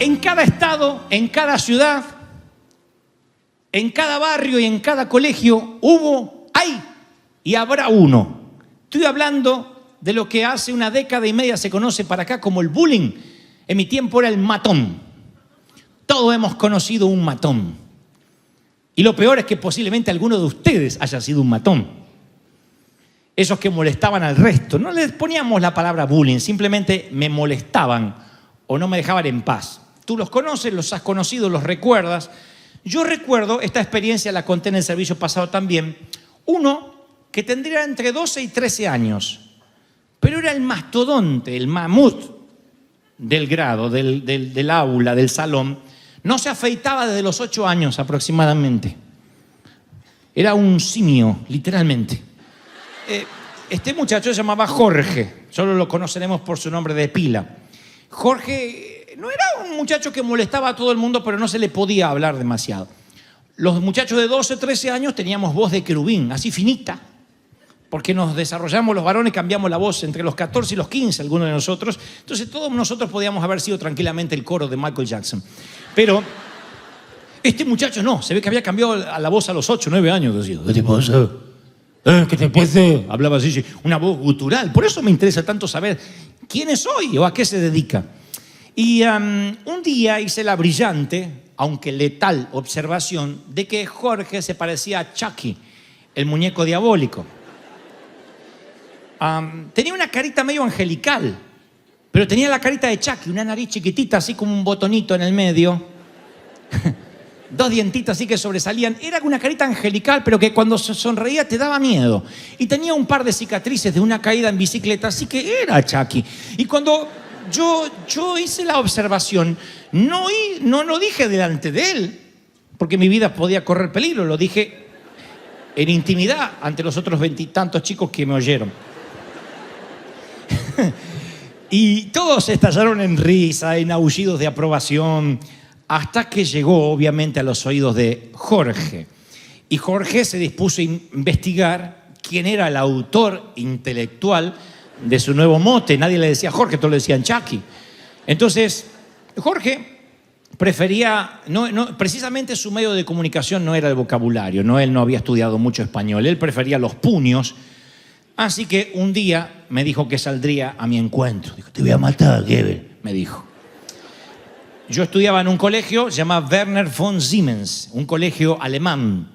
En cada estado, en cada ciudad, en cada barrio y en cada colegio hay y habrá uno. Estoy hablando de lo que hace una década y media se conoce para acá como el bullying. En mi tiempo era el matón. Todos hemos conocido un matón. Y lo peor es que posiblemente alguno de ustedes haya sido un matón. Esos que molestaban al resto. No les poníamos la palabra bullying, simplemente me molestaban o no me dejaban en paz. Tú los conoces, los has conocido, los recuerdas. Yo recuerdo, esta experiencia la conté en el servicio pasado también, uno que tendría entre 12 y 13 años, pero era el mastodonte, el mamut del grado, del aula, del salón. No se afeitaba desde los 8 años aproximadamente. Era un simio, literalmente. Este muchacho se llamaba Jorge, solo lo conoceremos por su nombre de pila. Jorge no era un muchacho que molestaba a todo el mundo, pero no se le podía hablar demasiado. Los muchachos de 12, 13 años teníamos voz de querubín, así finita, porque nos desarrollamos los varones, cambiamos la voz entre los 14 y los 15, algunos de nosotros. Entonces todos nosotros podíamos haber sido tranquilamente el coro de Michael Jackson. Pero este muchacho no, se ve que había cambiado la voz a los 8, 9 años. Decía, ¿qué te pasa? ¿Qué te pasa? Hablaba así, una voz gutural. Por eso me interesa tanto saber quién es hoy o a qué se dedica. Y un día hice la brillante, aunque letal, observación de que Jorge se parecía a Chucky, el muñeco diabólico. Tenía una carita medio angelical, pero tenía la carita de Chucky, una nariz chiquitita, así como un botonito en el medio. 2 dientitos así que sobresalían. Era una carita angelical, pero que cuando se sonreía te daba miedo. Y tenía un par de cicatrices de una caída en bicicleta, así que era Chucky. Y cuando yo hice la observación, no lo dije delante de él, porque mi vida podía correr peligro, lo dije en intimidad ante los otros 20 y tantos chicos que me oyeron. Y todos estallaron en risa, en aullidos de aprobación, hasta que llegó obviamente a los oídos de Jorge. Y Jorge se dispuso a investigar quién era el autor intelectual de su nuevo mote. Nadie le decía Jorge, todos le decían Chucky. Entonces, Jorge prefería, precisamente su medio de comunicación no era el vocabulario, él no había estudiado mucho español, él prefería los puños. Así que un día me dijo que saldría a mi encuentro. Dijo, te voy a matar, Goebbels, me dijo. Yo estudiaba en un colegio llamado Werner von Siemens, un colegio alemán.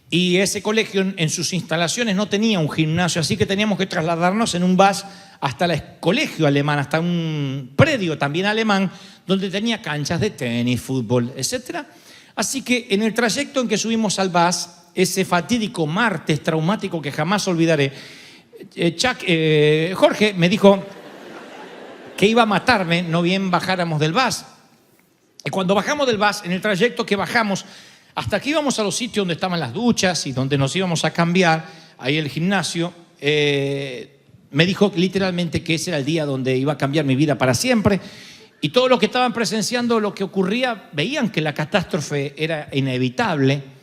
Y ese colegio en sus instalaciones no tenía un gimnasio, así que teníamos que trasladarnos en un bus hasta el colegio alemán, hasta un predio también alemán, donde tenía canchas de tenis, fútbol, etc. Así que en el trayecto en que subimos al bus, ese fatídico martes traumático que jamás olvidaré, Jorge me dijo que iba a matarme, no bien bajáramos del bus. Y cuando bajamos del bus, en el trayecto que bajamos, hasta que íbamos a los sitios donde estaban las duchas y donde nos íbamos a cambiar, ahí el gimnasio, me dijo literalmente que ese era el día donde iba a cambiar mi vida para siempre. Y todos los que estaban presenciando lo que ocurría veían que la catástrofe era inevitable.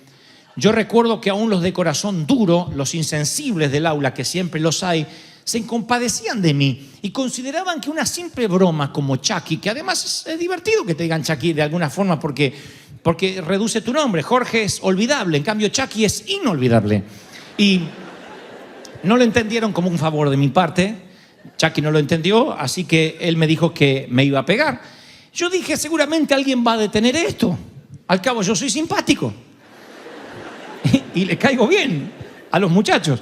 Yo recuerdo que aún los de corazón duro, los insensibles del aula, que siempre los hay, se compadecían de mí y consideraban que una simple broma como Chucky, que además es divertido que te digan Chucky de alguna forma porque reduce tu nombre. Jorge es olvidable, en cambio Chucky es inolvidable. Y no lo entendieron como un favor de mi parte. Chucky no lo entendió, así que él me dijo que me iba a pegar. Yo dije, seguramente alguien va a detener esto. Al cabo, yo soy simpático. Y le caigo bien a los muchachos.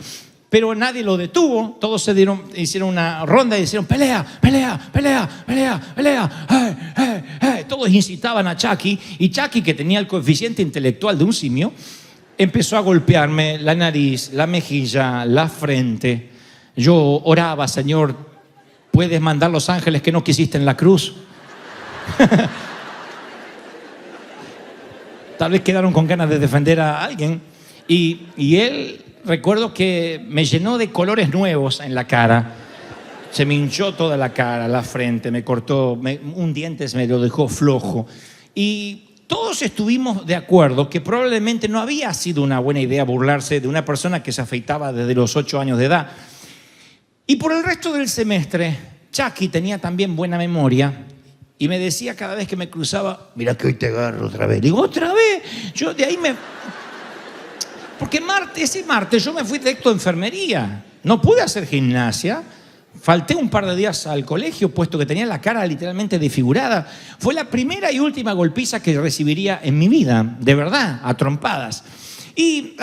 Pero nadie lo detuvo. Todos hicieron una ronda y dijeron, pelea, pelea, pelea, pelea, pelea. Todos incitaban a Chucky. Y Chucky, que tenía el coeficiente intelectual de un simio, empezó a golpearme la nariz, la mejilla, la frente. Yo oraba, Señor, ¿puedes mandar los ángeles que no quisiste en la cruz? Tal vez quedaron con ganas de defender a alguien. Y él, recuerdo que me llenó de colores nuevos en la cara. Se me hinchó toda la cara, la frente, me cortó, un diente me lo dejó flojo. Y todos estuvimos de acuerdo que probablemente no había sido una buena idea burlarse de una persona que se afeitaba desde los 8 años de edad. Y por el resto del semestre, Chucky tenía también buena memoria Y me decía cada vez que me cruzaba, mira que hoy te agarro otra vez. Digo, ¿otra vez? Yo de ahí me... Porque ese martes yo me fui directo a enfermería. No pude hacer gimnasia. Falté un par de días al colegio, puesto que tenía la cara literalmente desfigurada. Fue la primera y última golpiza que recibiría en mi vida, de verdad, a trompadas. Y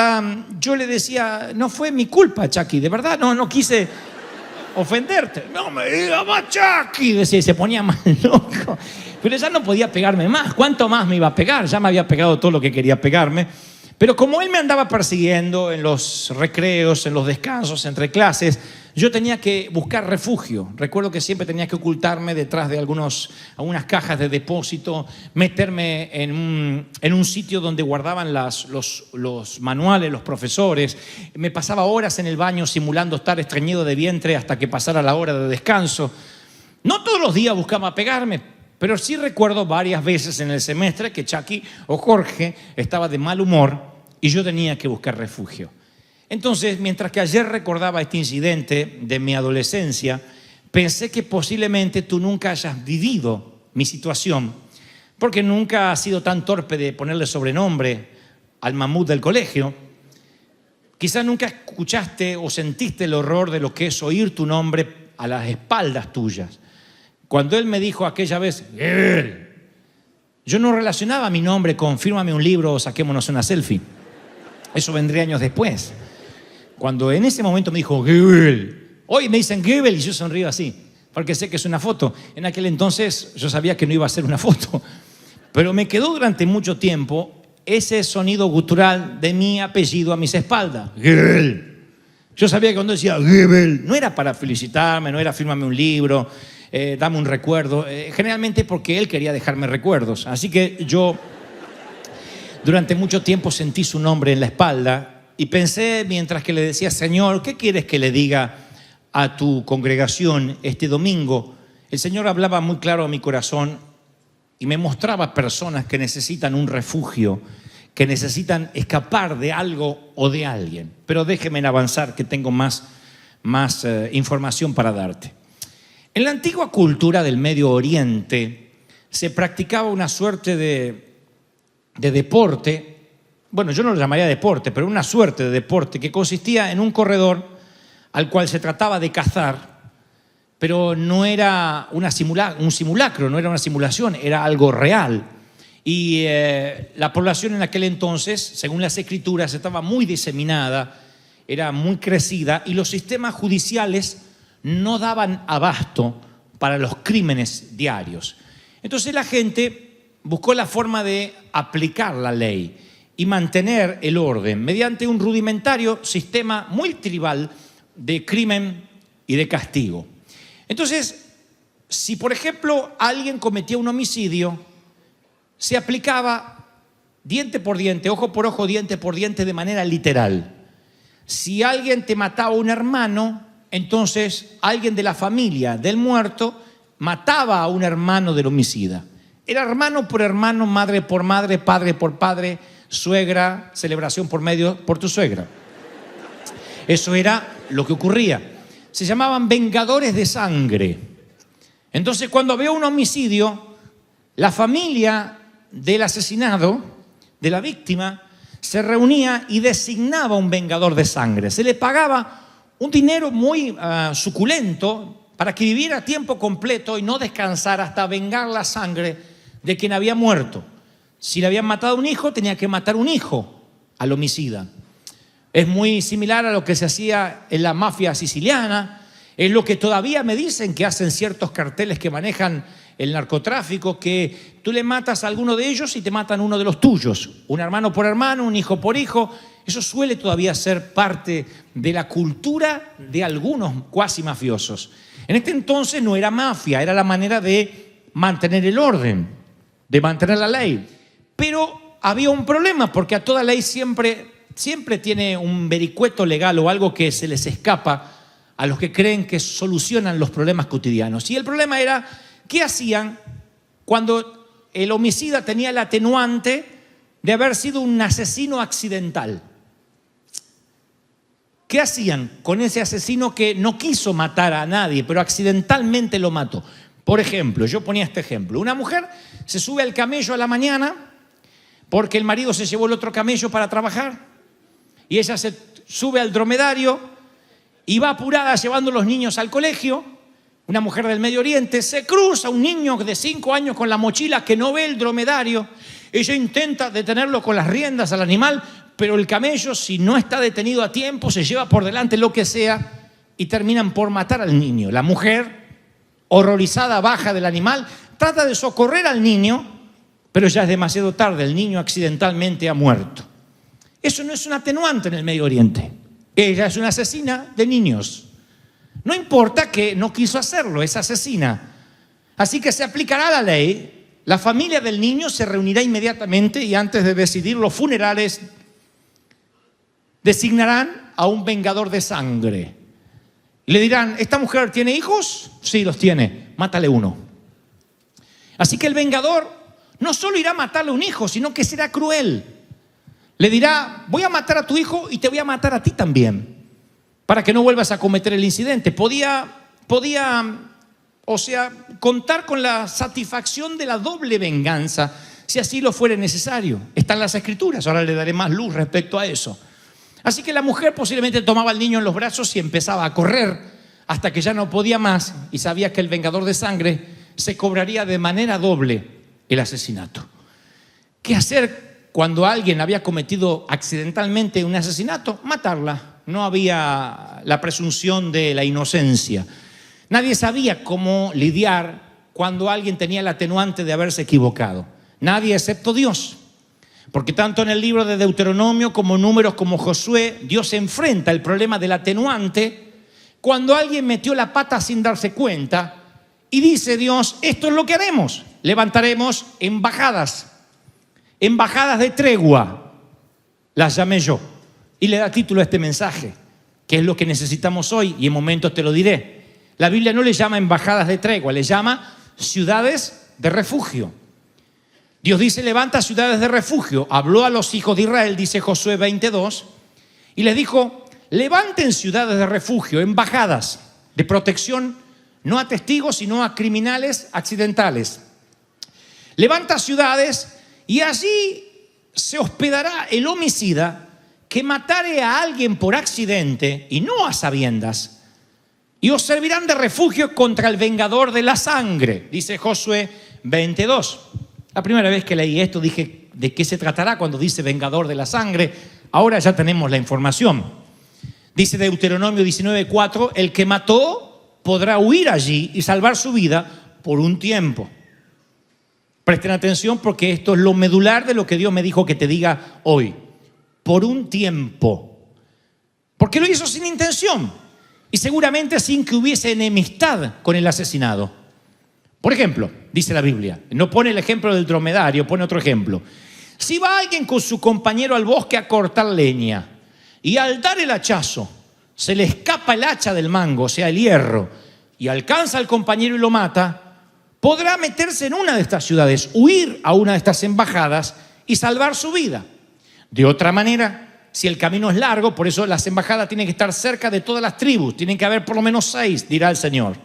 yo le decía, no fue mi culpa, Chucky, de verdad, no quise ofenderte. No me digas más, Chucky, decía, y se ponía más loco. Pero ya no podía pegarme más. ¿Cuánto más me iba a pegar? Ya me había pegado todo lo que quería pegarme. Pero como él me andaba persiguiendo en los recreos, en los descansos, entre clases, yo tenía que buscar refugio. Recuerdo que siempre tenía que ocultarme detrás de algunas cajas de depósito, meterme en un sitio donde guardaban los manuales, los profesores. Me pasaba horas en el baño simulando estar estreñido de vientre hasta que pasara la hora de descanso. No todos los días buscaba pegarme, pero sí recuerdo varias veces en el semestre que Chucky o Jorge estaba de mal humor y yo tenía que buscar refugio. Entonces, mientras que ayer recordaba este incidente de mi adolescencia, pensé que posiblemente tú nunca hayas vivido mi situación, porque nunca has sido tan torpe de ponerle sobrenombre al mamut del colegio. Quizás nunca escuchaste o sentiste el horror de lo que es oír tu nombre a las espaldas tuyas. Cuando él me dijo aquella vez, yo no relacionaba mi nombre con fírmame un libro o saquémonos una selfie. Eso vendría años después. Cuando en ese momento me dijo, hoy me dicen Goebbels y yo sonrío así, porque sé que es una foto. En aquel entonces yo sabía que no iba a ser una foto, pero me quedó durante mucho tiempo ese sonido gutural de mi apellido a mis espaldas. Goebbels. Yo sabía que cuando decía Goebbels, no era para felicitarme, no era fírmame un libro, dame un recuerdo, generalmente porque él quería dejarme recuerdos. Así que yo durante mucho tiempo sentí su nombre en la espalda y pensé mientras que le decía, Señor, ¿qué quieres que le diga a tu congregación este domingo? El Señor hablaba muy claro a mi corazón y me mostraba personas que necesitan un refugio, que necesitan escapar de algo o de alguien. Pero déjeme avanzar, que tengo más información para darte. En la antigua cultura del Medio Oriente se practicaba una suerte de deporte. Bueno, yo no lo llamaría deporte, pero una suerte de deporte que consistía en un corredor al cual se trataba de cazar, pero no era un simulacro, no era una simulación, era algo real. Y la población en aquel entonces, según las escrituras, estaba muy diseminada, era muy crecida y los sistemas judiciales no daban abasto para los crímenes diarios. Entonces la gente buscó la forma de aplicar la ley y mantener el orden mediante un rudimentario sistema muy tribal de crimen y de castigo. Entonces, si por ejemplo alguien cometía un homicidio, se aplicaba diente por diente, ojo por ojo, diente por diente de manera literal. Si alguien te mataba a un hermano, entonces alguien de la familia del muerto mataba a un hermano del homicida. Era hermano por hermano, madre por madre, padre por padre, suegra, celebración por medio por tu suegra. Eso era lo que ocurría. Se llamaban vengadores de sangre. Entonces, cuando había un homicidio, la familia del asesinado, de la víctima, se reunía y designaba un vengador de sangre. Se le pagaba un dinero muy suculento para que viviera a tiempo completo y no descansara hasta vengar la sangre de quien había muerto. Si le habían matado a un hijo, tenía que matar un hijo al homicida. Es muy similar a lo que se hacía en la mafia siciliana. Es lo que todavía me dicen que hacen ciertos carteles que manejan el narcotráfico, que tú le matas a alguno de ellos y te matan uno de los tuyos. Un hermano por hermano, un hijo por hijo. Eso suele todavía ser parte de la cultura de algunos cuasi mafiosos. En este entonces no era mafia, era la manera de mantener el orden, de mantener la ley. Pero había un problema, porque a toda ley siempre tiene un vericueto legal o algo que se les escapa a los que creen que solucionan los problemas cotidianos. Y el problema era, ¿qué hacían cuando el homicida tenía el atenuante de haber sido un asesino accidental? ¿Qué hacían con ese asesino que no quiso matar a nadie, pero accidentalmente lo mató? Por ejemplo, yo ponía este ejemplo. Una mujer se sube al camello a la mañana porque el marido se llevó el otro camello para trabajar y ella se sube al dromedario y va apurada llevando a los niños al colegio. Una mujer del Medio Oriente, se cruza un niño de 5 años con la mochila que no ve el dromedario. Ella intenta detenerlo con las riendas al animal, pero el camello, si no está detenido a tiempo, se lleva por delante lo que sea y terminan por matar al niño. La mujer, horrorizada, baja del animal, trata de socorrer al niño, pero ya es demasiado tarde, el niño accidentalmente ha muerto. Eso no es un atenuante en el Medio Oriente. Ella es una asesina de niños. No importa que no quiso hacerlo, es asesina. Así que se aplicará la ley. La familia del niño se reunirá inmediatamente y antes de decidir los funerales designarán a un vengador de sangre. Le dirán, ¿esta mujer tiene hijos? Sí, los tiene. Mátale uno. Así que el vengador no solo irá a matarle un hijo, sino que será cruel. Le dirá, voy a matar a tu hijo y te voy a matar a ti también, para que no vuelvas a cometer el incidente. Podía, contar con la satisfacción de la doble venganza, si así lo fuera necesario. Están las Escrituras, ahora le daré más luz respecto a eso. Así que la mujer posiblemente tomaba al niño en los brazos y empezaba a correr hasta que ya no podía más y sabía que el vengador de sangre se cobraría de manera doble el asesinato. ¿Qué hacer cuando alguien había cometido accidentalmente un asesinato? Matarla. No había la presunción de la inocencia. Nadie sabía cómo lidiar cuando alguien tenía el atenuante de haberse equivocado. Nadie excepto Dios. Porque tanto en el libro de Deuteronomio como Números como Josué, Dios enfrenta el problema del atenuante cuando alguien metió la pata sin darse cuenta y dice Dios, esto es lo que haremos. Levantaremos embajadas de tregua, las llamé yo. Y le da título a este mensaje, que es lo que necesitamos hoy, y en momentos te lo diré. La Biblia no le llama embajadas de tregua, le llama ciudades de refugio. Dios dice, levanta ciudades de refugio. Habló a los hijos de Israel, dice Josué 22, y les dijo, levanten ciudades de refugio, embajadas de protección, no a testigos, sino a criminales accidentales. Levanta ciudades y allí se hospedará el homicida que matare a alguien por accidente y no a sabiendas, y os servirán de refugio contra el vengador de la sangre, dice Josué 22. La primera vez que leí esto dije, ¿de qué se tratará cuando dice vengador de la sangre? Ahora ya tenemos la información. Dice Deuteronomio 19:4, el que mató podrá huir allí y salvar su vida por un tiempo. Presten atención porque esto es lo medular de lo que Dios me dijo que te diga hoy. Por un tiempo. Porque lo hizo sin intención y seguramente sin que hubiese enemistad con el asesinado. Por ejemplo, dice la Biblia, no pone el ejemplo del dromedario, pone otro ejemplo. Si va alguien con su compañero al bosque a cortar leña y al dar el hachazo se le escapa el hacha del mango, o sea, el hierro, y alcanza al compañero y lo mata, podrá meterse en una de estas ciudades, huir a una de estas embajadas y salvar su vida. De otra manera, si el camino es largo, por eso las embajadas tienen que estar cerca de todas las tribus, tienen que haber por lo menos 6, dirá el Señor.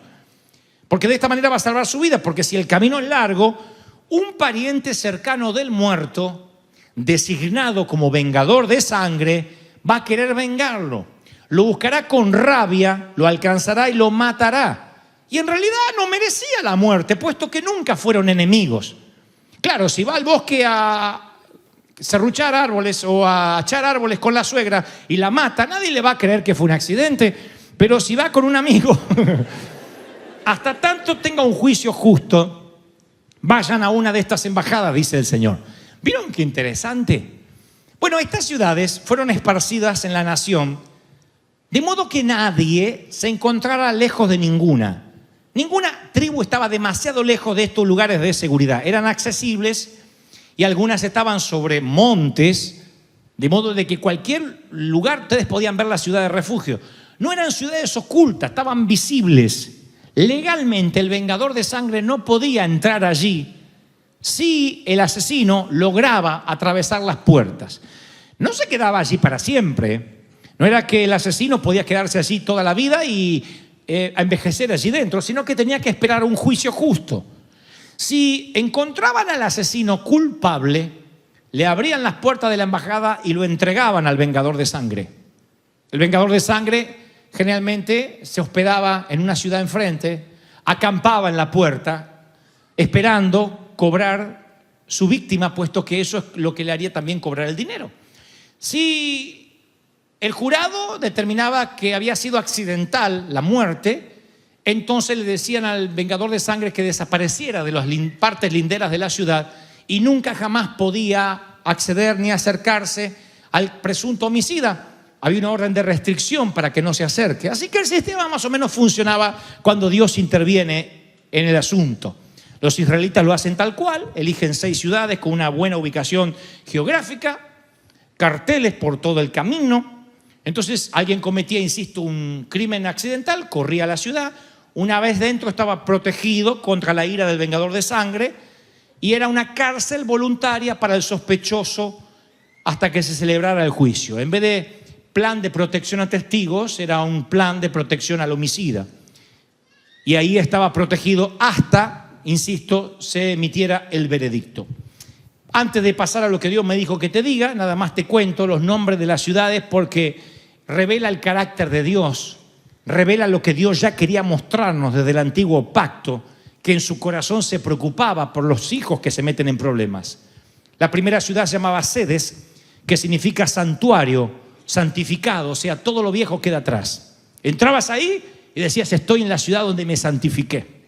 Porque de esta manera va a salvar su vida, porque si el camino es largo, un pariente cercano del muerto, designado como vengador de sangre, va a querer vengarlo. Lo buscará con rabia, lo alcanzará y lo matará. Y en realidad no merecía la muerte, puesto que nunca fueron enemigos. Claro, si va al bosque a serruchar árboles o a echar árboles con la suegra y la mata, nadie le va a creer que fue un accidente. Pero si va con un amigo, hasta tanto tenga un juicio justo, vayan a una de estas embajadas, dice el Señor. ¿Vieron qué interesante? Bueno, estas ciudades fueron esparcidas en la nación, de modo que nadie se encontrara lejos de ninguna. Ninguna tribu estaba demasiado lejos de estos lugares de seguridad. Eran accesibles y algunas estaban sobre montes, de modo de que cualquier lugar ustedes podían ver la ciudad de refugio. No eran ciudades ocultas, estaban visibles. Legalmente el vengador de sangre no podía entrar allí si el asesino lograba atravesar las puertas. No se quedaba allí para siempre. No era que el asesino podía quedarse allí toda la vida y a envejecer allí dentro, sino que tenía que esperar un juicio justo. Si encontraban al asesino culpable, le abrían las puertas de la embajada y lo entregaban al vengador de sangre. El vengador de sangre generalmente se hospedaba en una ciudad enfrente, acampaba en la puerta, esperando cobrar su víctima, puesto que eso es lo que le haría también cobrar el dinero. Si el jurado determinaba que había sido accidental la muerte, entonces le decían al vengador de sangre que desapareciera de las partes linderas de la ciudad y nunca jamás podía acceder ni acercarse al presunto homicida. Había una orden de restricción para que no se acerque. Así que el sistema más o menos funcionaba cuando Dios interviene en el asunto. Los israelitas lo hacen tal cual, eligen 6 ciudades con una buena ubicación geográfica, carteles por todo el camino. Entonces alguien cometía, insisto, un crimen accidental, corría a la ciudad, una vez dentro estaba protegido contra la ira del vengador de sangre y era una cárcel voluntaria para el sospechoso hasta que se celebrara el juicio. En vez de plan de protección a testigos, era un plan de protección al homicida. Y ahí estaba protegido hasta, insisto, se emitiera el veredicto. Antes de pasar a lo que Dios me dijo que te diga, nada más te cuento los nombres de las ciudades porque revela el carácter de Dios, revela lo que Dios ya quería mostrarnos desde el antiguo pacto, que en su corazón se preocupaba por los hijos que se meten en problemas. La primera ciudad se llamaba Sedes, que significa santuario, santificado, o sea, todo lo viejo queda atrás. Entrabas ahí y decías, estoy en la ciudad donde me santifiqué.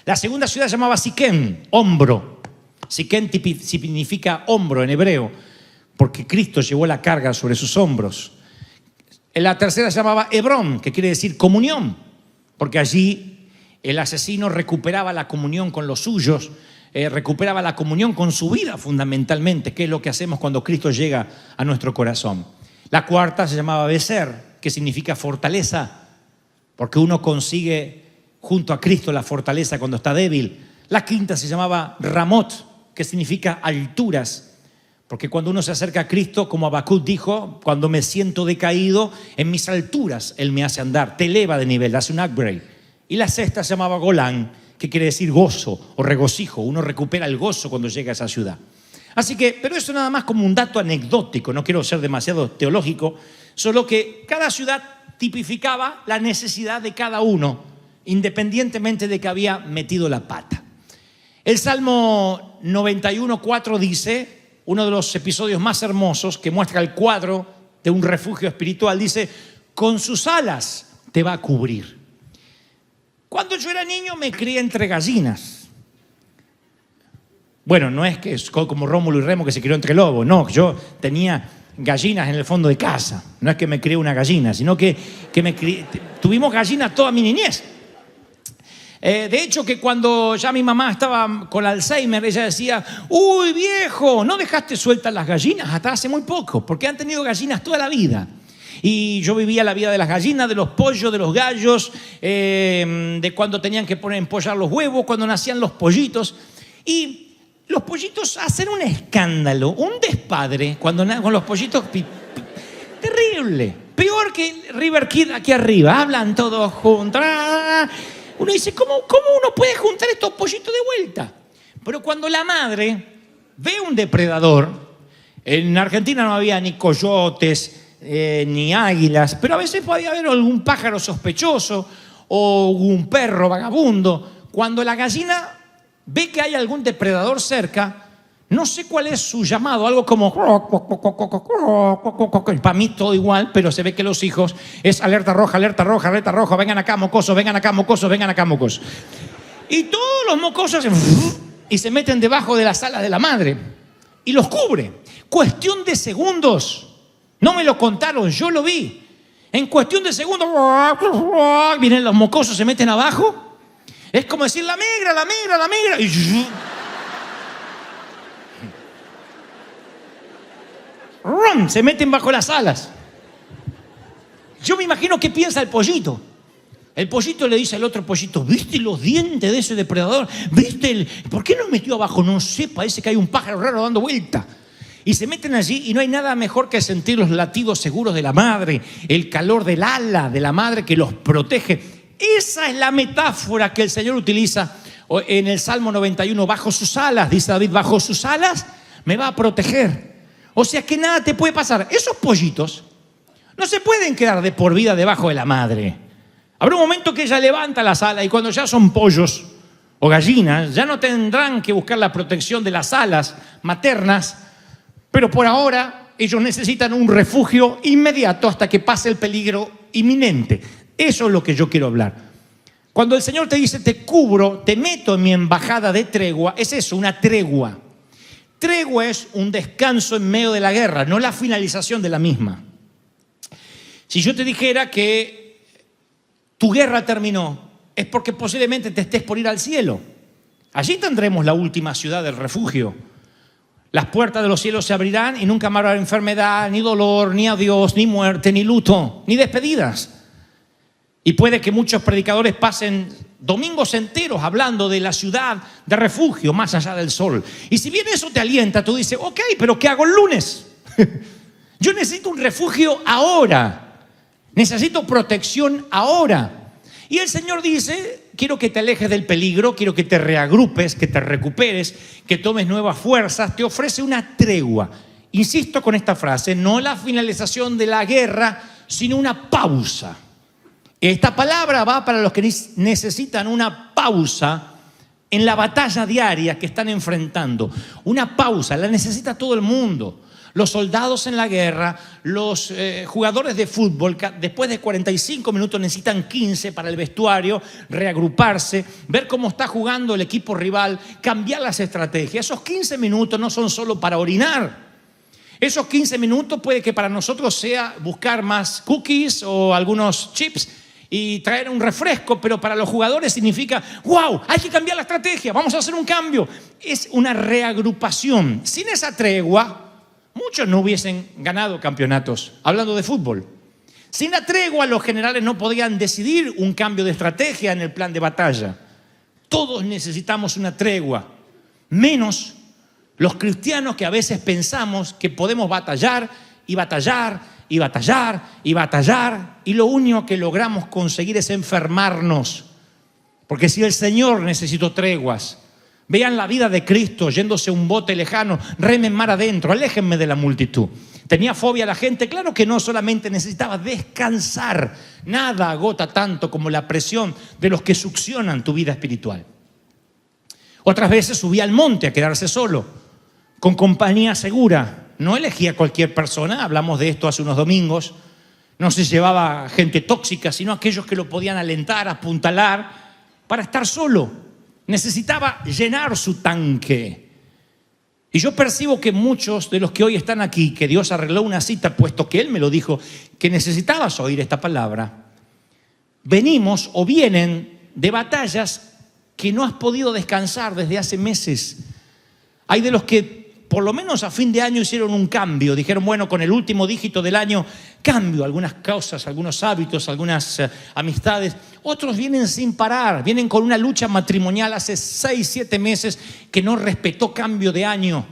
La segunda ciudad se llamaba Siquem, hombro. Siquem significa hombro en hebreo, porque Cristo llevó la carga sobre sus hombros. La tercera se llamaba Hebrón, que quiere decir comunión, porque allí el asesino recuperaba la comunión con los suyos, recuperaba la comunión con su vida fundamentalmente, que es lo que hacemos cuando Cristo llega a nuestro corazón. La cuarta se llamaba Becer, que significa fortaleza, porque uno consigue junto a Cristo la fortaleza cuando está débil. La quinta se llamaba Ramot, que significa alturas, porque cuando uno se acerca a Cristo, como Habacuc dijo, cuando me siento decaído, en mis alturas Él me hace andar, te eleva de nivel, hace un upgrade. Y la sexta se llamaba Golán, que quiere decir gozo o regocijo. Uno recupera el gozo cuando llega a esa ciudad. Así que, pero eso nada más como un dato anecdótico, no quiero ser demasiado teológico, solo que cada ciudad tipificaba la necesidad de cada uno, independientemente de que había metido la pata. El Salmo 91:4 dice, uno de los episodios más hermosos que muestra el cuadro de un refugio espiritual, dice, con sus alas te va a cubrir. Cuando yo era niño me crié entre gallinas. Bueno, no es que es como Rómulo y Remo que se crió entre lobos, no, yo tenía gallinas en el fondo de casa. No es que me crié una gallina, sino que tuvimos gallinas toda mi niñez. De hecho, que cuando ya mi mamá estaba con Alzheimer, ella decía, uy viejo, no dejaste sueltas las gallinas hasta hace muy poco, porque han tenido gallinas toda la vida. Y yo vivía la vida de las gallinas, de los pollos, de los gallos, de cuando tenían que empollar los huevos, cuando nacían los pollitos. Y los pollitos hacen un escándalo, un despadre, cuando con los pollitos, terrible. Peor que River Kid aquí arriba, hablan todos juntos. Uno dice, ¿cómo uno puede juntar estos pollitos de vuelta? Pero cuando la madre ve un depredador, en Argentina no había ni coyotes, ni águilas, pero a veces podía haber algún pájaro sospechoso o un perro vagabundo. Cuando la gallina ve que hay algún depredador cerca, no sé cuál es su llamado, algo como... Para mí todo igual, pero se ve que los hijos es alerta roja, alerta roja, alerta roja, vengan acá mocosos, vengan acá mocosos, vengan acá mocosos. Y todos los mocosos y se meten debajo de las alas de la madre y los cubre. Cuestión de segundos. No me lo contaron, yo lo vi. En cuestión de segundos, vienen los mocosos, se meten abajo. Es como decir, la migra, la migra, la migra. Y se meten bajo las alas. Yo me imagino qué piensa el pollito. El pollito le dice al otro pollito, ¿viste los dientes de ese depredador? ¿Viste ¿Por qué no metió abajo? No sé, parece que hay un pájaro raro dando vuelta. Y se meten allí y no hay nada mejor que sentir los latidos seguros de la madre, el calor del ala de la madre que los protege. Esa es la metáfora que el Señor utiliza en el Salmo 91. Bajo sus alas, dice David, bajo sus alas me va a proteger. O sea que nada te puede pasar. Esos pollitos no se pueden quedar de por vida debajo de la madre. Habrá un momento que ella levanta las alas y cuando ya son pollos o gallinas, ya no tendrán que buscar la protección de las alas maternas, pero por ahora ellos necesitan un refugio inmediato hasta que pase el peligro inminente. Eso es lo que yo quiero hablar. Cuando el Señor te dice, te cubro, te meto en mi embajada de tregua, es eso, una tregua. Tregua es un descanso en medio de la guerra, no la finalización de la misma. Si yo te dijera que tu guerra terminó, es porque posiblemente te estés por ir al cielo. Allí tendremos la última ciudad del refugio. Las puertas de los cielos se abrirán y nunca más habrá enfermedad, ni dolor, ni adiós, ni muerte, ni luto, ni despedidas. Y puede que muchos predicadores pasen domingos enteros hablando de la ciudad de refugio más allá del sol. Y si bien eso te alienta, tú dices, ok, pero ¿qué hago el lunes? Yo necesito un refugio ahora. Necesito protección ahora. Y el Señor dice, quiero que te alejes del peligro, quiero que te reagrupes, que te recuperes, que tomes nuevas fuerzas. Te ofrece una tregua. Insisto con esta frase, no la finalización de la guerra, sino una pausa. Esta palabra va para los que necesitan una pausa en la batalla diaria que están enfrentando. Una pausa, la necesita todo el mundo. Los soldados en la guerra, los jugadores de fútbol, después de 45 minutos necesitan 15 para el vestuario, reagruparse, ver cómo está jugando el equipo rival, cambiar las estrategias. Esos 15 minutos no son solo para orinar. Esos 15 minutos puede que para nosotros sea buscar más cookies o algunos chips y traer un refresco, pero para los jugadores significa, wow, hay que cambiar la estrategia, vamos a hacer un cambio. Es una reagrupación. Sin esa tregua, muchos no hubiesen ganado campeonatos, hablando de fútbol. Sin la tregua, los generales no podían decidir un cambio de estrategia en el plan de batalla. Todos necesitamos una tregua, menos los cristianos que a veces pensamos que podemos batallar y batallar y batallar y batallar y lo único que logramos conseguir es enfermarnos. Porque si el Señor necesitó treguas, vean la vida de Cristo yéndose a un bote lejano, remen mar adentro, aléjenme de la multitud. ¿Tenía fobia a la gente? Claro que no, solamente necesitaba descansar. Nada agota tanto como la presión de los que succionan tu vida espiritual. Otras veces subía al monte a quedarse solo, con compañía segura. No elegía cualquier persona, hablamos de esto hace unos domingos. No se llevaba gente tóxica, sino aquellos que lo podían alentar, apuntalar, para estar solo. Necesitaba llenar su tanque. Y yo percibo que muchos de los que hoy están aquí, que Dios arregló una cita, puesto que Él me lo dijo, que necesitabas oír esta palabra, venimos o vienen de batallas que no has podido descansar desde hace meses. Hay de los que por lo menos a fin de año hicieron un cambio. Dijeron, bueno, con el último dígito del año cambio algunas cosas, algunos hábitos, algunas amistades. Otros vienen sin parar, vienen con una lucha matrimonial hace 6, 7 meses que no respetó cambio de año.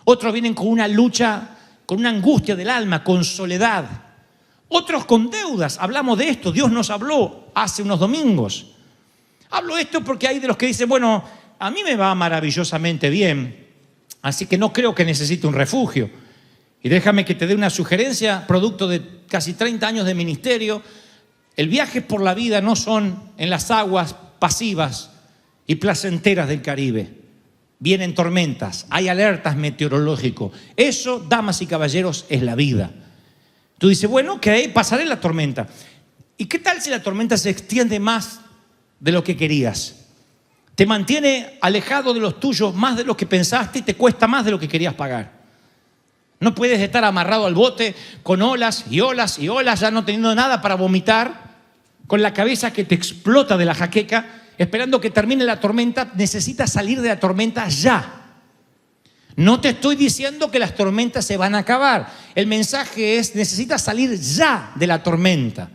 Otros vienen con una lucha, con una angustia del alma, con soledad. Otros con deudas. Hablamos de esto, Dios nos habló hace unos domingos. Hablo de esto porque hay de los que dicen, bueno, a mí me va maravillosamente bien, así que no creo que necesite un refugio. Y déjame que te dé una sugerencia, producto de casi 30 años de ministerio. El viaje por la vida no son en las aguas pasivas y placenteras del Caribe. Vienen tormentas, hay alertas meteorológicas. Eso, damas y caballeros, es la vida. Tú dices, bueno, ok, pasaré la tormenta. ¿Y qué tal si la tormenta se extiende más de lo que querías? Te mantiene alejado de los tuyos más de lo que pensaste y te cuesta más de lo que querías pagar. No puedes estar amarrado al bote con olas y olas y olas, ya no teniendo nada para vomitar, con la cabeza que te explota de la jaqueca, esperando que termine la tormenta. Necesitas salir de la tormenta ya. No te estoy diciendo que las tormentas se van a acabar. El mensaje es, necesitas salir ya de la tormenta.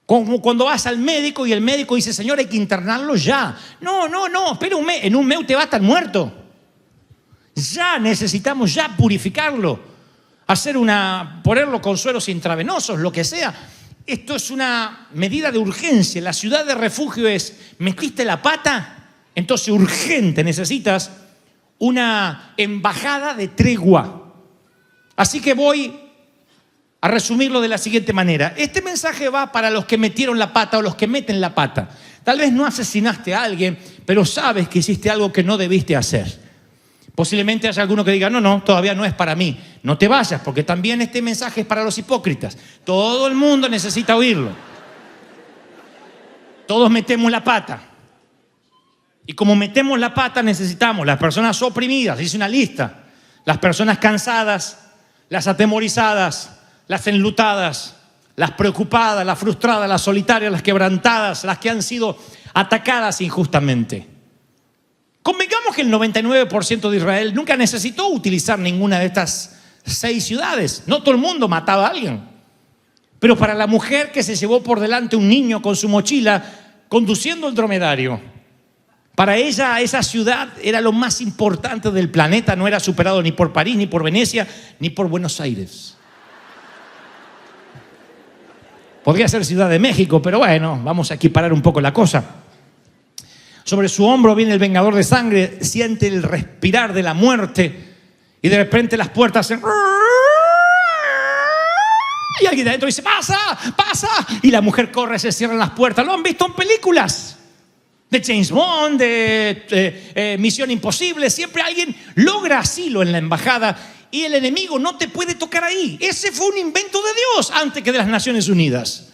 Como cuando vas al médico y el médico dice, señor, hay que internarlo ya. No, espera un mes. En un mes usted va a estar muerto. Ya necesitamos ya purificarlo. Ponerlo con sueros intravenosos, lo que sea. Esto es una medida de urgencia. La ciudad de refugio es, ¿metiste la pata? Entonces urgente, necesitas una embajada de tregua. Así que voy a resumirlo de la siguiente manera. Este mensaje va para los que metieron la pata o los que meten la pata. Tal vez no asesinaste a alguien, pero sabes que hiciste algo que no debiste hacer. Posiblemente haya alguno que diga, no, todavía no es para mí. No te vayas, porque también este mensaje es para los hipócritas. Todo el mundo necesita oírlo. Todos metemos la pata. Y como metemos la pata, necesitamos las personas oprimidas, hice una lista, las personas cansadas, las atemorizadas, las enlutadas, las preocupadas, las frustradas, las solitarias, las quebrantadas, las que han sido atacadas injustamente. Convengamos que el 99% de Israel nunca necesitó utilizar ninguna de estas 6 ciudades. No todo el mundo mataba a alguien. Pero para la mujer que se llevó por delante un niño con su mochila conduciendo el dromedario, para ella esa ciudad era lo más importante del planeta. No era superado ni por París, ni por Venecia, ni por Buenos Aires. Podría ser Ciudad de México, pero bueno, vamos a equiparar un poco la cosa. Sobre su hombro viene el vengador de sangre, siente el respirar de la muerte y de repente las puertas hacen... Y alguien de adentro dice, ¡pasa! Y la mujer corre, se cierran las puertas. Lo han visto en películas de James Bond, de Misión Imposible. Siempre alguien logra asilo en la embajada y el enemigo no te puede tocar ahí. Ese fue un invento de Dios antes que de las Naciones Unidas.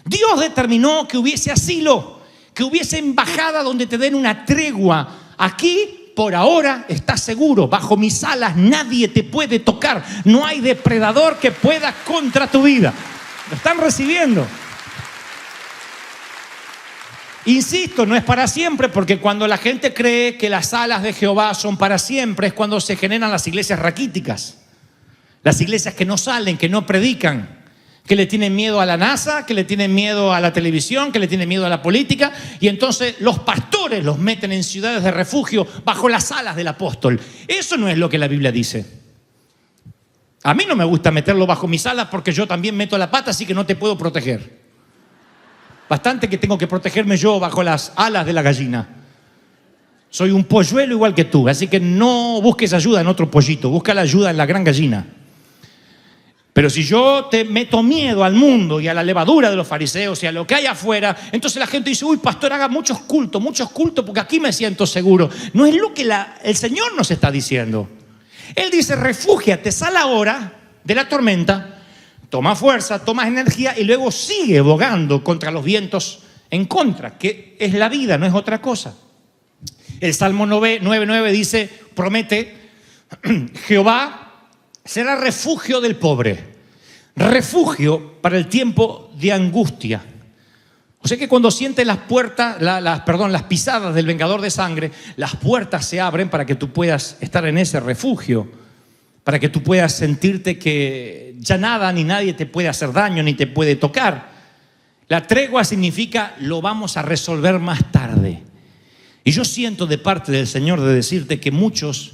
Dios determinó que hubiese asilo, que hubiese embajada donde te den una tregua. Aquí, por ahora, estás seguro. Bajo mis alas nadie te puede tocar. No hay depredador que pueda contra tu vida. Lo están recibiendo. Insisto, no es para siempre, porque cuando la gente cree que las alas de Jehová son para siempre es cuando se generan las iglesias raquíticas. Las iglesias que no salen, que no predican, que le tienen miedo a la NASA, que le tienen miedo a la televisión, que le tienen miedo a la política, y entonces los pastores los meten en ciudades de refugio bajo las alas del apóstol. Eso no es lo que la Biblia dice. A mí no me gusta meterlo bajo mis alas porque yo también meto la pata, así que no te puedo proteger. Bastante que tengo que protegerme yo bajo las alas de la gallina. Soy un polluelo igual que tú, así que no busques ayuda en otro pollito, busca la ayuda en la gran gallina. Pero si yo te meto miedo al mundo y a la levadura de los fariseos y a lo que hay afuera, entonces la gente dice, uy, pastor, haga muchos cultos, porque aquí me siento seguro. No es lo que el Señor nos está diciendo. Él dice, refúgiate, sal ahora de la tormenta, toma fuerza, toma energía y luego sigue bogando contra los vientos en contra, que es la vida, no es otra cosa. El Salmo 9:9 dice, promete, Jehová será refugio del pobre, refugio para el tiempo de angustia. O sea que cuando sientes las pisadas del vengador de sangre, las puertas se abren para que tú puedas estar en ese refugio, para que tú puedas sentirte que ya nada ni nadie te puede hacer daño ni te puede tocar. La tregua significa lo vamos a resolver más tarde. Y yo siento de parte del Señor de decirte que muchos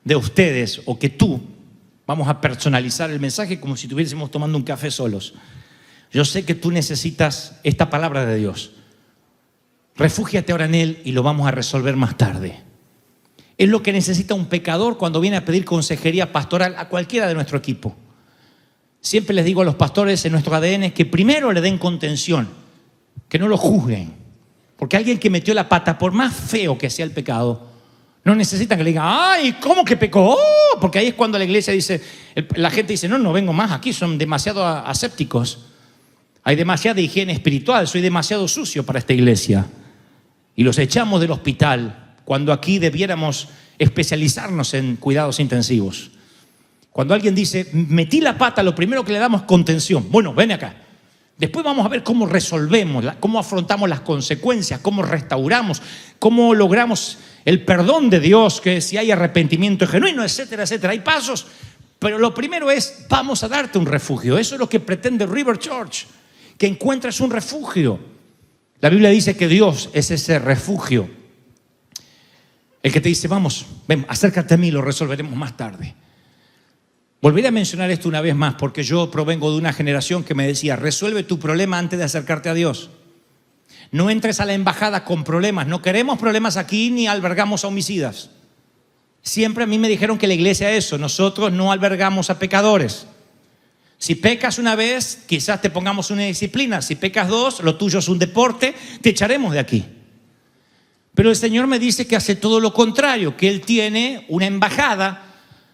de ustedes o que tú, vamos a personalizar el mensaje como si estuviésemos tomando un café solos. Yo sé que tú necesitas esta palabra de Dios. Refúgiate ahora en Él y lo vamos a resolver más tarde. Es lo que necesita un pecador cuando viene a pedir consejería pastoral a cualquiera de nuestro equipo. Siempre les digo a los pastores en nuestro ADN que primero le den contención, que no lo juzguen. Porque alguien que metió la pata, por más feo que sea el pecado, no necesitan que le digan, ¡ay! ¿Cómo que pecó? ¡Oh! Porque ahí es cuando la iglesia dice, la gente dice, no vengo más aquí, son demasiado asépticos. Hay demasiada higiene espiritual, soy demasiado sucio para esta iglesia. Y los echamos del hospital cuando aquí debiéramos especializarnos en cuidados intensivos. Cuando alguien dice, metí la pata, lo primero que le damos contención. Bueno, ven acá. Después vamos a ver cómo resolvemos, cómo afrontamos las consecuencias, cómo restauramos, cómo logramos el perdón de Dios, que si hay arrepentimiento genuino, etcétera, etcétera. Hay pasos, pero lo primero es, vamos a darte un refugio. Eso es lo que pretende River Church, que encuentres un refugio. La Biblia dice que Dios es ese refugio. El que te dice, vamos, ven, acércate a mí, lo resolveremos más tarde. Volveré a mencionar esto una vez más porque yo provengo de una generación que me decía, resuelve tu problema antes de acercarte a Dios. No entres a la embajada con problemas. No queremos problemas aquí ni albergamos a homicidas. Siempre a mí me dijeron que la iglesia es eso. Nosotros no albergamos a pecadores. Si pecas una vez, quizás te pongamos una disciplina. Si pecas dos, lo tuyo es un deporte, te echaremos de aquí. Pero el Señor me dice que hace todo lo contrario, que Él tiene una embajada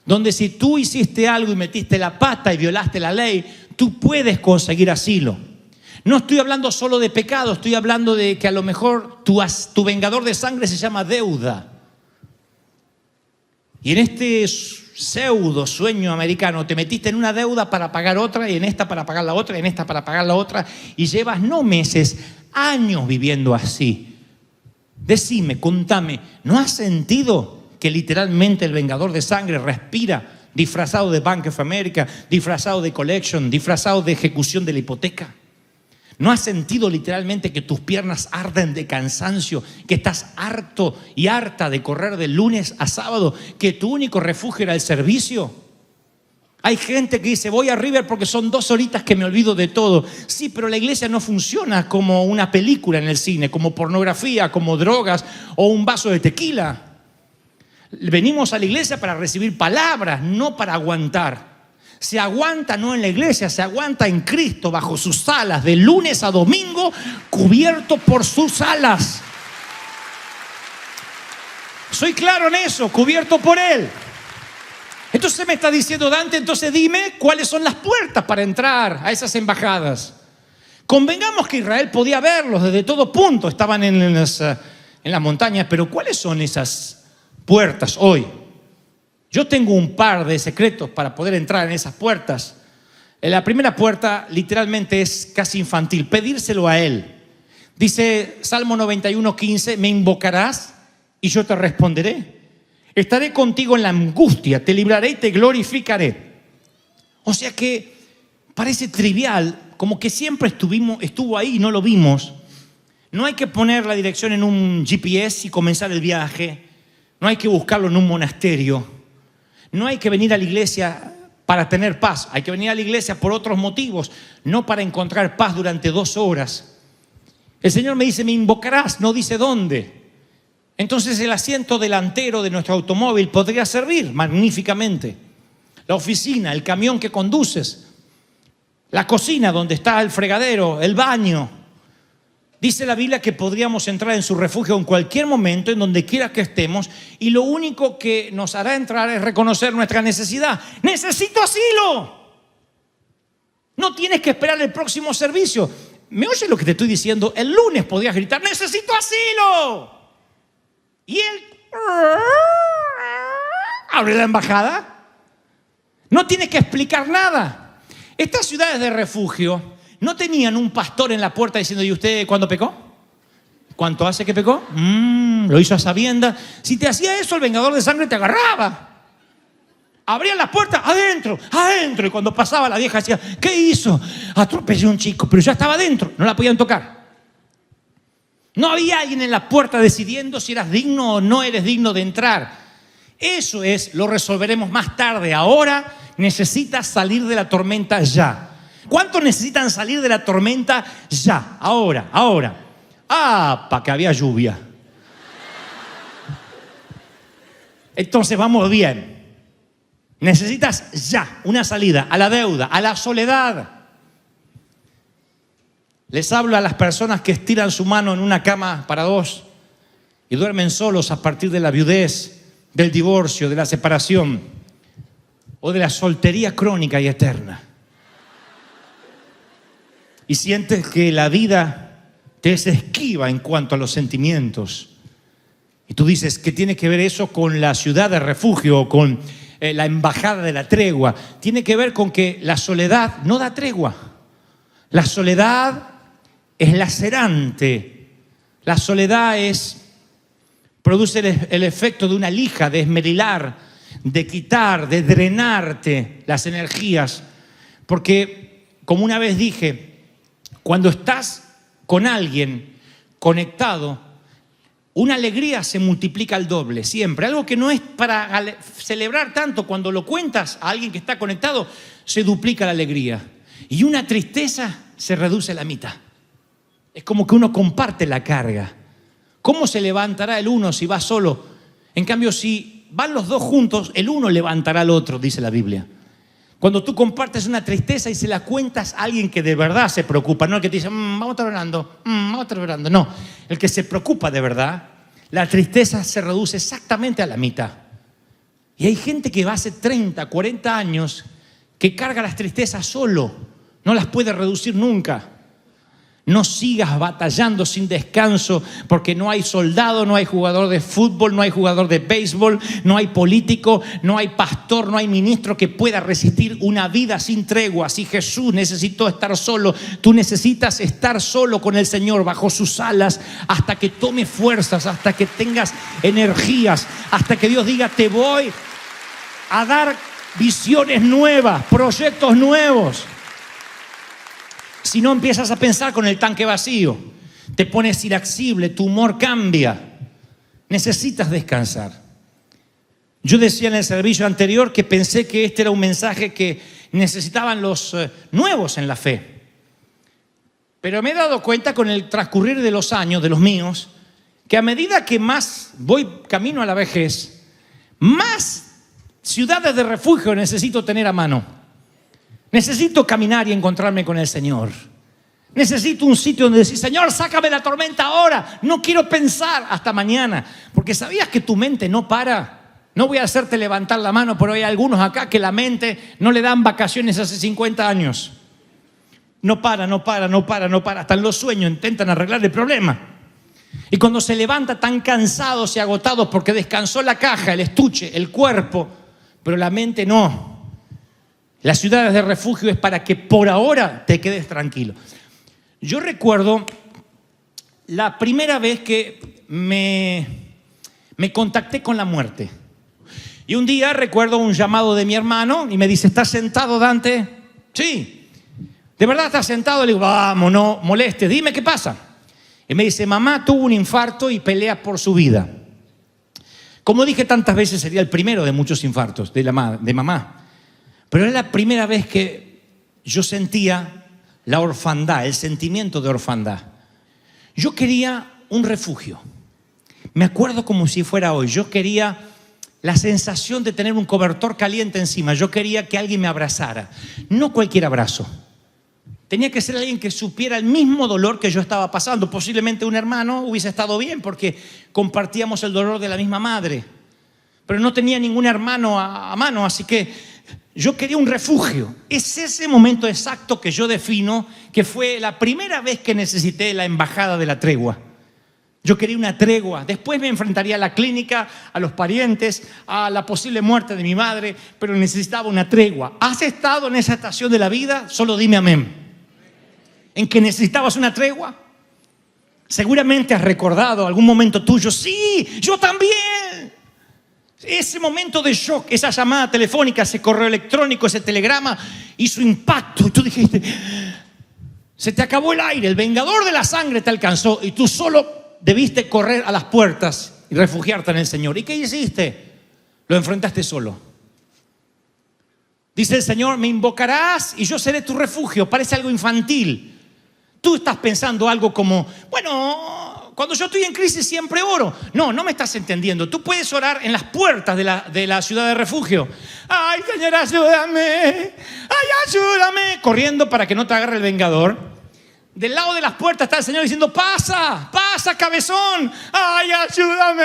donde si tú hiciste algo y metiste la pata y violaste la ley, tú puedes conseguir asilo. No estoy hablando solo de pecado, estoy hablando de que a lo mejor tu vengador de sangre se llama deuda. Y en este pseudo sueño americano te metiste en una deuda para pagar otra, y en esta para pagar la otra, y en esta para pagar la otra, y llevas no meses, años viviendo así. Decime, contame, ¿no has sentido que literalmente el vengador de sangre respira disfrazado de Bank of America, disfrazado de collection, disfrazado de ejecución de la hipoteca? ¿No has sentido literalmente que tus piernas arden de cansancio, que estás harto y harta de correr de lunes a sábado, que tu único refugio era el servicio? Hay gente que dice, voy a River porque son 2 horitas que me olvido de todo. Sí, pero la iglesia no funciona como una película en el cine, como pornografía, como drogas o un vaso de tequila. Venimos a la iglesia para recibir palabras, no para aguantar. Se aguanta no en la iglesia, se aguanta en Cristo, bajo sus alas, de lunes a domingo, cubierto por sus alas. Soy claro en eso, cubierto por Él. Entonces me está diciendo, Dante, entonces dime cuáles son las puertas para entrar a esas embajadas. Convengamos que Israel podía verlos desde todo punto, estaban en las montañas, pero ¿cuáles son esas puertas hoy? Yo tengo un par de secretos para poder entrar en esas puertas. La primera puerta literalmente es casi infantil, pedírselo a Él. Dice Salmo 91:15, me invocarás y yo te responderé. Estaré contigo en la angustia, te libraré y te glorificaré. O sea que parece trivial, como que siempre estuvo ahí y no lo vimos. No hay que poner la dirección en un GPS y comenzar el viaje. No hay que buscarlo en un monasterio. No hay que venir a la iglesia para tener paz. Hay que venir a la iglesia por otros motivos, no para encontrar paz durante 2 horas. El Señor me dice, me invocarás, no dice dónde. Entonces el asiento delantero de nuestro automóvil podría servir magníficamente. La oficina, el camión que conduces, la cocina donde está el fregadero, el baño. Dice la Biblia que podríamos entrar en su refugio en cualquier momento, en donde quiera que estemos, y lo único que nos hará entrar es reconocer nuestra necesidad. ¡Necesito asilo! No tienes que esperar el próximo servicio. ¿Me oyes lo que te estoy diciendo? El lunes podrías gritar, ¡necesito asilo! Y él abre la embajada. No tienes que explicar nada. Estas ciudades de refugio no tenían un pastor en la puerta diciendo, ¿y usted cuándo pecó? ¿Cuánto hace que pecó? Lo hizo a sabiendas. Si te hacía eso, el vengador de sangre te agarraba. Abrían las puertas, adentro, adentro. Y cuando pasaba, la vieja decía, ¿qué hizo? Atropelló a un chico, pero ya estaba adentro, no la podían tocar. No había alguien en la puerta decidiendo si eras digno o no eres digno de entrar. Eso lo resolveremos más tarde. Ahora necesitas salir de la tormenta ya. ¿Cuántos necesitan salir de la tormenta ya? Ahora. Para que había lluvia. Entonces vamos bien. Necesitas ya una salida a la deuda, a la soledad. Les hablo a las personas que estiran su mano en una cama para 2 y duermen solos a partir de la viudez, del divorcio, de la separación o de la soltería crónica y eterna. Y sientes que la vida te es esquiva en cuanto a los sentimientos. Y tú dices, ¿qué tiene que ver eso con la ciudad de refugio o con la embajada de la tregua? Tiene que ver con que la soledad no da tregua. La soledad es lacerante. La soledad produce el efecto de una lija, de esmerilar, de quitar, de drenarte las energías. Porque, como una vez dije, cuando estás con alguien conectado, una alegría se multiplica al doble, siempre. Algo que no es para celebrar tanto, cuando lo cuentas a alguien que está conectado, se duplica la alegría. Y una tristeza se reduce a la mitad. Es como que uno comparte la carga. ¿Cómo se levantará el uno si va solo? En cambio, si van los dos juntos, el uno levantará al otro, dice la Biblia. Cuando tú compartes una tristeza y se la cuentas a alguien que de verdad se preocupa, no el que te dice, vamos a estar orando, vamos a estar orando. No, el que se preocupa de verdad, la tristeza se reduce exactamente a la mitad. Y hay gente que va hace 30, 40 años que carga las tristezas solo, no las puede reducir nunca. No sigas batallando sin descanso, porque no hay soldado, no hay jugador de fútbol, no hay jugador de béisbol, no hay político, no hay pastor, no hay ministro que pueda resistir una vida sin tregua. Si Jesús necesitó estar solo, tú necesitas estar solo con el Señor bajo sus alas hasta que tome fuerzas, hasta que tengas energías, hasta que Dios diga, te voy a dar visiones nuevas, proyectos nuevos. Si no, empiezas a pensar con el tanque vacío, te pones irascible, tu humor cambia. Necesitas descansar. Yo decía en el servicio anterior que pensé que este era un mensaje que necesitaban los nuevos en la fe. Pero me he dado cuenta con el transcurrir de los años, de los míos, que a medida que más voy camino a la vejez, más ciudades de refugio necesito tener a mano. Necesito caminar y encontrarme con el Señor. Necesito un sitio donde decir, Señor, sácame la tormenta ahora. No quiero pensar hasta mañana. Porque ¿sabías que tu mente no para? No voy a hacerte levantar la mano, pero hay algunos acá que la mente no le dan vacaciones hace 50 años. No para. Hasta en los sueños intentan arreglar el problema. Y cuando se levanta tan cansados y agotados porque descansó la caja, el estuche, el cuerpo, pero la mente no. Las ciudades de refugio es para que por ahora te quedes tranquilo. Yo recuerdo la primera vez que me contacté con la muerte. Y un día recuerdo un llamado de mi hermano y me dice, ¿estás sentado, Dante? Sí. ¿De verdad estás sentado? Le digo, vamos, no molestes, dime qué pasa. Y me dice, mamá tuvo un infarto y pelea por su vida. Como dije tantas veces, sería el primero de muchos infartos de mamá. Pero era la primera vez que yo sentía la orfandad, el sentimiento de orfandad. Yo quería un refugio. Me acuerdo como si fuera hoy. Yo quería la sensación de tener un cobertor caliente encima. Yo quería que alguien me abrazara. No cualquier abrazo. Tenía que ser alguien que supiera el mismo dolor que yo estaba pasando. Posiblemente un hermano hubiese estado bien porque compartíamos el dolor de la misma madre. Pero no tenía ningún hermano a mano, así que yo quería un refugio. Es ese momento exacto que yo defino que fue la primera vez que necesité la embajada de la tregua. Yo quería una tregua. Después me enfrentaría a la clínica, a los parientes, a la posible muerte de mi madre, pero necesitaba una tregua. ¿Has estado en esa estación de la vida? Solo dime amén. ¿En que necesitabas una tregua? Seguramente has recordado algún momento tuyo. Sí, yo también. Ese momento de shock, esa llamada telefónica, ese correo electrónico, ese telegrama, hizo impacto. Y tú dijiste, se te acabó el aire, el vengador de la sangre te alcanzó y tú solo debiste correr a las puertas y refugiarte en el Señor. ¿Y qué hiciste? Lo enfrentaste solo. Dice el Señor, me invocarás y yo seré tu refugio. Parece algo infantil. Tú estás pensando algo como, bueno, cuando yo estoy en crisis siempre oro. No me estás entendiendo. Tú puedes orar en las puertas de la ciudad de refugio. Ay, Señor, ayúdame. Ay, ayúdame. Corriendo para que no te agarre el vengador. Del lado de las puertas está el Señor diciendo, pasa, cabezón. Ay, ayúdame.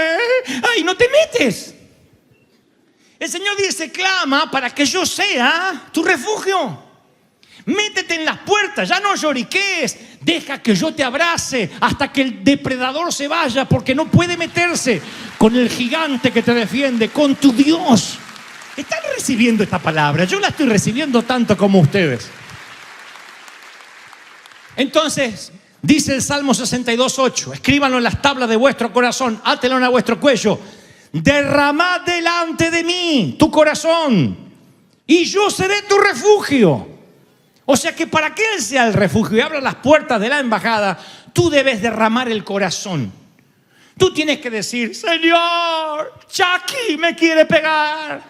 Ay, no te metes. El Señor dice, clama para que yo sea tu refugio. Métete en las puertas, ya no lloriquees. Deja que yo te abrace hasta que el depredador se vaya, porque no puede meterse con el gigante que te defiende, con tu Dios. ¿Están recibiendo esta palabra? Yo la estoy recibiendo tanto como ustedes. Entonces, dice el Salmo 62:8, escríbanlo en las tablas de vuestro corazón, átelo a vuestro cuello. Derramad delante de mí tu corazón y yo seré tu refugio. O sea que para que Él sea el refugio y abra las puertas de la embajada, tú debes derramar el corazón. Tú tienes que decir, Señor, Chucky me quiere pegar.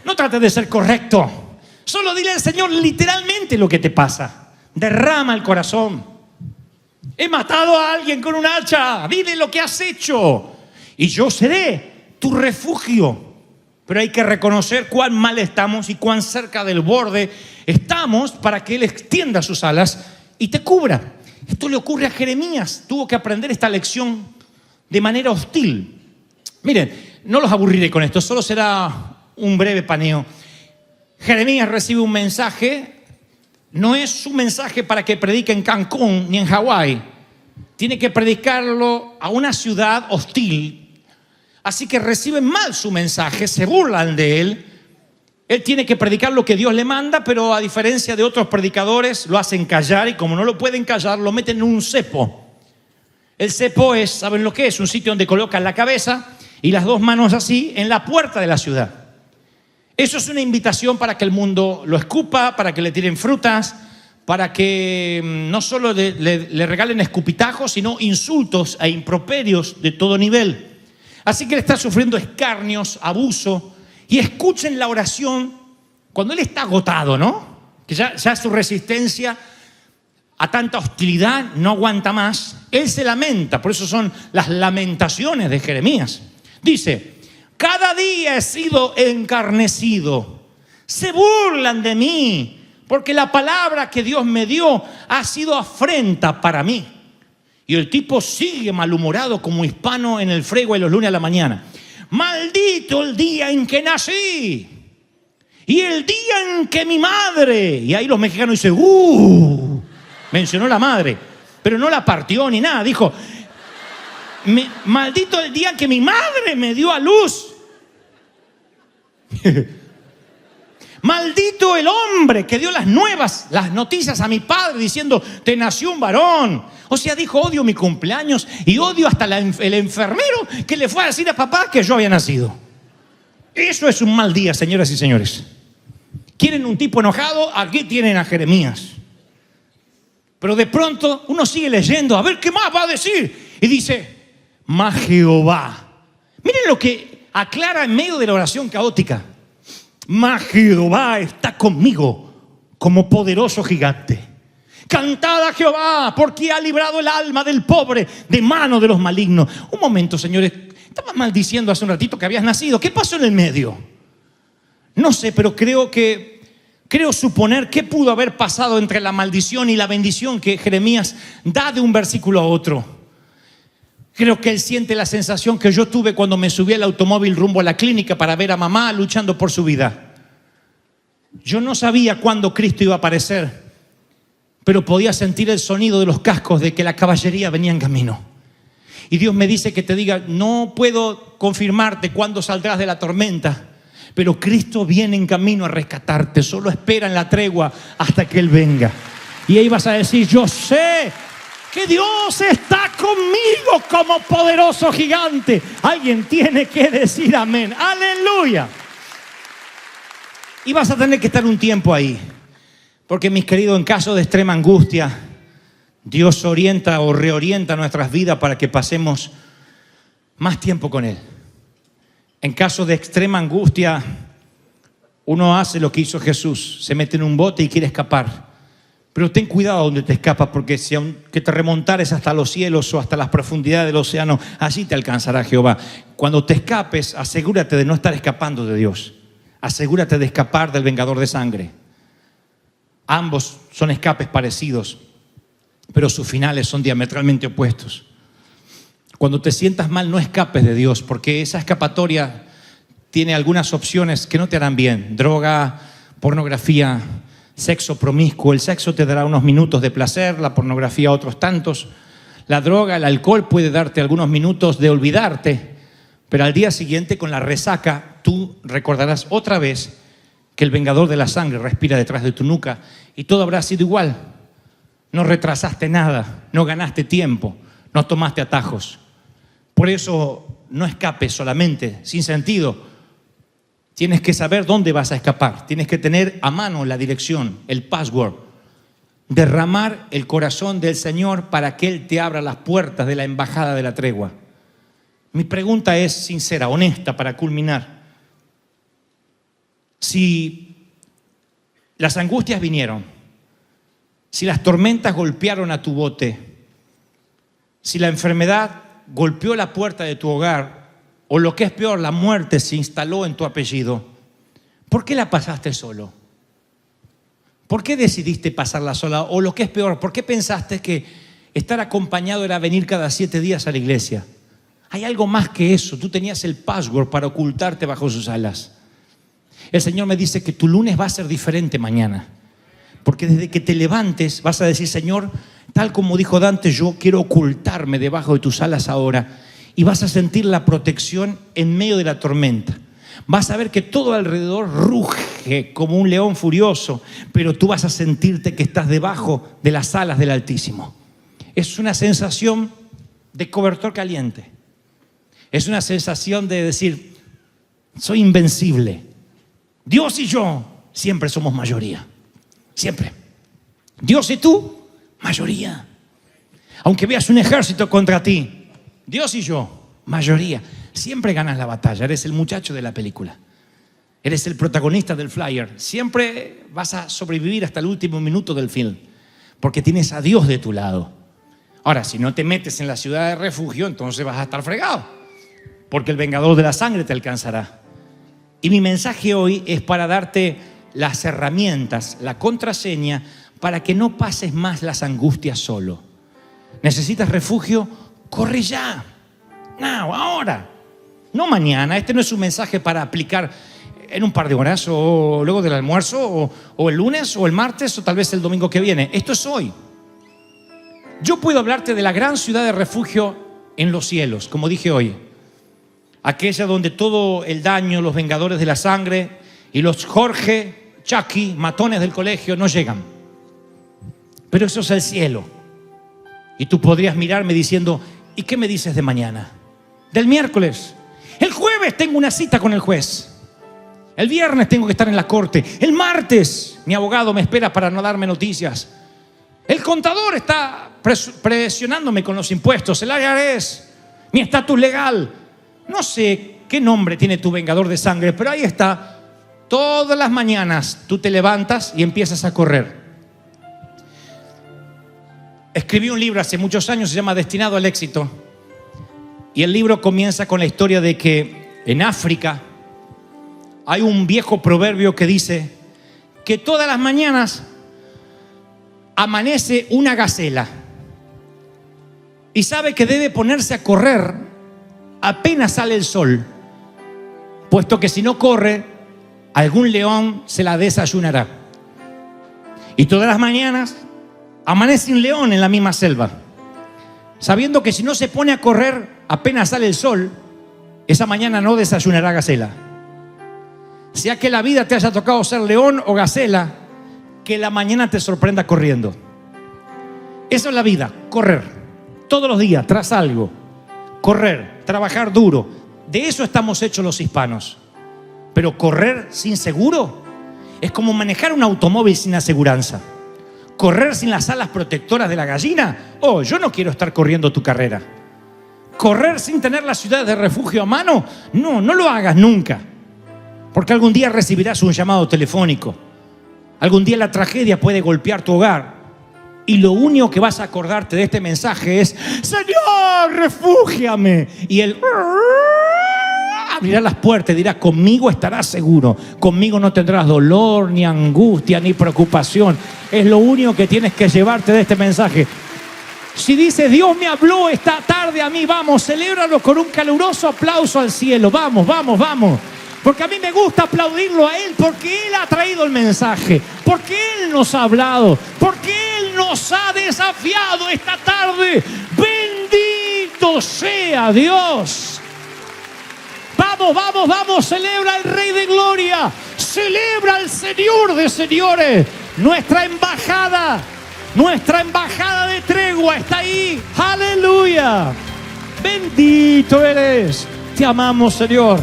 No trates de ser correcto. Solo dile al Señor literalmente lo que te pasa. Derrama el corazón. He matado a alguien con un hacha. Dile lo que has hecho. Y yo seré tu refugio. Pero hay que reconocer cuán mal estamos y cuán cerca del borde estamos para que Él extienda sus alas y te cubra. Esto le ocurre a Jeremías. Tuvo que aprender esta lección de manera hostil. Miren, no los aburriré con esto, solo será un breve paneo. Jeremías recibe un mensaje. No es un mensaje para que predique en Cancún ni en Hawái. Tiene que predicarlo a una ciudad hostil. Así que reciben mal su mensaje, se burlan de él. Él tiene que predicar lo que Dios le manda, pero a diferencia de otros predicadores, lo hacen callar y como no lo pueden callar, lo meten en un cepo. El cepo es, ¿saben lo que es? Un sitio donde colocan la cabeza y las dos manos así en la puerta de la ciudad. Eso es una invitación para que el mundo lo escupa, para que le tiren frutas, para que no solo le regalen escupitajos, sino insultos e improperios de todo nivel. Así que él está sufriendo escarnios, abuso. Y escuchen la oración cuando él está agotado, ¿no? Que ya su resistencia a tanta hostilidad no aguanta más. Él se lamenta, por eso son las lamentaciones de Jeremías. Dice, cada día he sido encarnecido. Se burlan de mí, porque la palabra que Dios me dio ha sido afrenta para mí. Y el tipo sigue malhumorado como hispano en el Freeway los lunes a la mañana. Maldito el día en que nací y el día en que mi madre. Y ahí los mexicanos dicen, mencionó la madre, pero no la partió ni nada. Dijo, maldito el día en que mi madre me dio a luz. Maldito el hombre que dio las noticias a mi padre diciendo, te nació un varón. O sea, dijo, odio mi cumpleaños y odio hasta el enfermero que le fue a decir a papá que yo había nacido. Eso es un mal día, señoras y señores. ¿Quieren un tipo enojado? Aquí tienen a Jeremías. Pero de pronto uno sigue leyendo, a ver qué más va a decir. Y dice, mas Jehová. Miren lo que aclara en medio de la oración caótica. Mas Jehová está conmigo como poderoso gigante. Cantad a Jehová, porque ha librado el alma del pobre de mano de los malignos. Un momento, señores. Estabas maldiciendo hace un ratito que habías nacido. ¿Qué pasó en el medio? No sé, pero creo suponer qué pudo haber pasado entre la maldición y la bendición que Jeremías da de un versículo a otro. Creo que él siente la sensación que yo tuve cuando me subí al automóvil rumbo a la clínica para ver a mamá luchando por su vida. Yo no sabía cuándo Cristo iba a aparecer, pero podía sentir el sonido de los cascos de que la caballería venía en camino. Y Dios me dice que te diga, no puedo confirmarte cuándo saldrás de la tormenta, pero Cristo viene en camino a rescatarte. Solo espera en la tregua hasta que Él venga. Y ahí vas a decir, yo sé que Dios está conmigo como poderoso gigante. Alguien tiene que decir amén. ¡Aleluya! Y vas a tener que estar un tiempo ahí. Porque, mis queridos, en caso de extrema angustia, Dios orienta o reorienta nuestras vidas para que pasemos más tiempo con Él. En caso de extrema angustia, uno hace lo que hizo Jesús. Se mete en un bote y quiere escapar. Pero ten cuidado donde te escapas, porque si aunque te remontares hasta los cielos o hasta las profundidades del océano, allí te alcanzará Jehová. Cuando te escapes, asegúrate de no estar escapando de Dios. Asegúrate de escapar del vengador de sangre. Ambos son escapes parecidos, pero sus finales son diametralmente opuestos. Cuando te sientas mal, no escapes de Dios, porque esa escapatoria tiene algunas opciones que no te harán bien. Droga, pornografía, sexo promiscuo. El sexo te dará unos minutos de placer, la pornografía otros tantos. La droga, el alcohol puede darte algunos minutos de olvidarte, pero al día siguiente con la resaca tú recordarás otra vez que el vengador de la sangre respira detrás de tu nuca y todo habrá sido igual. No retrasaste nada, no ganaste tiempo, no tomaste atajos. Por eso no escapes solamente, sin sentido. Tienes que saber dónde vas a escapar. Tienes que tener a mano la dirección, el password. derramar el corazón del Señor para que Él te abra las puertas de la embajada de la tregua. Mi pregunta es sincera, honesta, para culminar. Si las angustias vinieron, si las tormentas golpearon a tu bote, si la enfermedad golpeó la puerta de tu hogar, o lo que es peor, la muerte se instaló en tu apellido, ¿por qué la pasaste solo? ¿Por qué decidiste pasarla sola? O lo que es peor, ¿por qué pensaste que estar acompañado era venir cada 7 días a la iglesia? Hay algo más que eso. Tú tenías el password para ocultarte bajo sus alas. El Señor me dice que tu lunes va a ser diferente mañana. Porque desde que te levantes vas a decir: Señor, tal como dijo Dante, yo quiero ocultarme debajo de tus alas ahora. Y vas a sentir la protección en medio de la tormenta. Vas a ver que todo alrededor ruge como un león furioso, pero tú vas a sentirte que estás debajo de las alas del Altísimo. Es una sensación de cobertor caliente. Es una sensación de decir: soy invencible. Dios y yo siempre somos mayoría. Siempre. Dios y tú, mayoría. Aunque veas un ejército contra ti, Dios y yo, mayoría. Siempre ganas la batalla. Eres el muchacho de la película. Eres el protagonista del flyer. Siempre vas a sobrevivir hasta el último minuto del film, porque tienes a Dios de tu lado. Ahora, si no te metes en la ciudad de refugio, entonces vas a estar fregado, porque el vengador de la sangre te alcanzará. Y mi mensaje hoy es para darte las herramientas, la contraseña, para que no pases más las angustias solo. ¿Necesitas refugio? Corre ya. No, ahora. No mañana. Este no es un mensaje para aplicar en un par de horas, o luego del almuerzo, o el lunes, o el martes, o tal vez el domingo que viene. Esto es hoy. Yo puedo hablarte de la gran ciudad de refugio en los cielos, como dije hoy. Aquella donde todo el daño, los vengadores de la sangre y los Jorge, Chucky, matones del colegio no llegan. Pero eso es el cielo. Y tú podrías mirarme diciendo: ¿y qué me dices de mañana? Del miércoles. El jueves tengo una cita con el juez. El viernes tengo que estar en la corte. El martes mi abogado me espera para no darme noticias. El contador está presionándome con los impuestos. El IRS, mi estatus legal. No sé qué nombre tiene tu vengador de sangre, pero ahí está. Todas las mañanas tú te levantas y empiezas a correr. Escribí un libro hace muchos años, se llama Destinado al Éxito. Y el libro comienza con la historia de que en África hay un viejo proverbio que dice que todas las mañanas amanece una gacela y sabe que debe ponerse a correr apenas sale el sol, puesto que si no corre, algún león se la desayunará. Y todas las mañanas amanece un león en la misma selva, sabiendo que si no se pone a correr apenas sale el sol, esa mañana no desayunará gacela. Sea que la vida te haya tocado ser león o gacela, que la mañana te sorprenda corriendo. Eso es la vida, correr todos los días tras algo, correr, trabajar duro. De eso estamos hechos los hispanos. Pero correr sin seguro es como manejar un automóvil sin aseguranza. Correr sin las alas protectoras de la gallina. Oh, yo no quiero estar corriendo tu carrera. Correr sin tener la ciudad de refugio a mano. No, no lo hagas nunca. Porque algún día recibirás un llamado telefónico. Algún día la tragedia puede golpear tu hogar. Y lo único que vas a acordarte de este mensaje es: Señor, refúgiame. Y Él abrirá las puertas y dirá: conmigo estarás seguro. Conmigo no tendrás dolor, ni angustia, ni preocupación. Es lo único que tienes que llevarte de este mensaje. Si dices: Dios me habló esta tarde a mí, vamos, celébralo con un caluroso aplauso al cielo. Vamos, vamos, vamos. Porque a mí me gusta aplaudirlo a Él, porque Él ha traído el mensaje, porque Él nos ha hablado, porque Él nos ha desafiado esta tarde. Bendito sea Dios. Vamos, vamos, vamos, celebra al Rey de Gloria, celebra al Señor de señores. Nuestra embajada de tregua está ahí. Aleluya. Bendito eres. Te amamos, Señor.